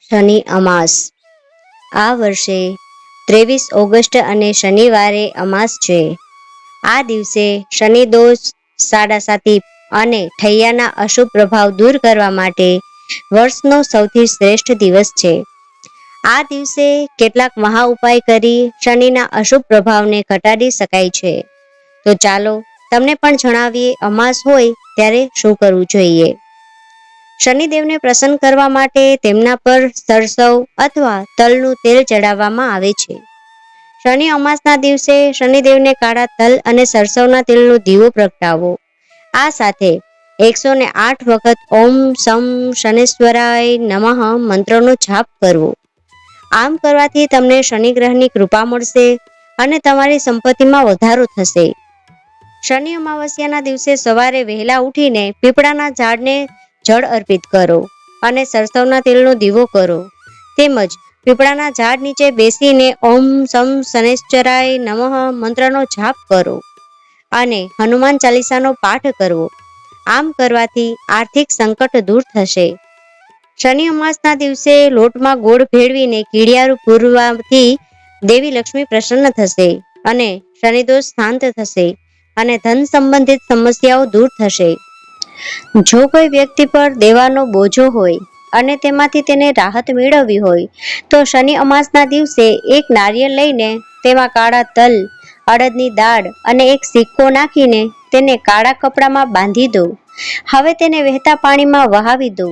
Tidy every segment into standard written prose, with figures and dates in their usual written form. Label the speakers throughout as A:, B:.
A: શનિ અમાસ આ વર્ષે 23 ઓગસ્ટ અને શનિવારે અમાસ છે. આ દિવસે શનિ દોષ, સાડાસાતી અને ઠૈયાના અશુભ પ્રભાવ દૂર કરવા માટે વર્ષનો સૌથી શ્રેષ્ઠ દિવસ છે. આ દિવસે કેટલાક મહા ઉપાય કરી શનિના અશુભ પ્રભાવને ઘટાડી શકાય છે. તો ચાલો તમને પણ જણાવીએ અમાસ હોય ત્યારે શું કરવું જોઈએ. શનિદેવને પ્રસન્ન કરવા માટે તેમના પર સરસવ અથવા તલનું તેલ ચડાવવામાં આવે છે. શનિ અમાસના દિવસે શનિદેવને કાળા તલ અને સરસવના તેલનો દીવો પ્રગટાવો. આ સાથે 108 વખત ઓમ સમ શનેશ્વરાય નમઃ મંત્રનો જાપ કરવો. આમ કરવાથી તમને શનિ ગ્રહની કૃપા મળશે અને તમારી સંપત્તિમાં વધારો થશે. શનિ અમાવસ્યાના દિવસે સવારે વહેલા ઉઠીને પીપળાના ઝાડને જળ અર્પિત કરો અને સરસવના તેલનો દીવો કરો. તેમજ પીપળાના ઝાડ નીચે બેસીને ઓમ સમ શનેશ્વરાય નમઃ મંત્રનો જાપ કરો અને હનુમાન ચાલીસાનો પાઠ કરવો. આમ કરવાથી આર્થિક સંકટ દૂર થશે. શનિ અમાસના દિવસે લોટમાં ગોળ ભેળવીને કીડિયારું પૂરવાથી દેવી લક્ષ્મી પ્રસન્ન થશે અને શનિદોષ શાંત થશે અને ધન સંબંધિત સમસ્યાઓ દૂર થશે. જો કોઈ વ્યક્તિ પર દેવાનો બોજો હોય અને તેમાંથી તેને રાહત મેળવવી હોય તો શનિ અમાસના દિવસે એક નારિયેળ લઈને તેમાં કાળા તલ, અડદની દાળ અને એક સિક્કો નાખીને તેને કાળા કપડામાં બાંધી દો. હવે તેને વહેતા પાણીમાં વહાવી દો.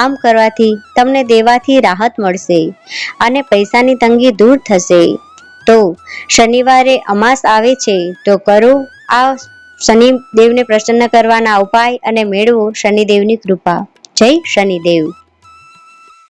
A: આમ કરવાથી તમને દેવાથી રાહત મળશે અને પૈસાની તંગી દૂર થશે. તો શનિવારે અમાસ આવે છે તો કરો આ શનિદેવને પ્રસન્ન કરવાના ઉપાય અને મેળવો શનિદેવની કૃપા. જય શનિદેવ.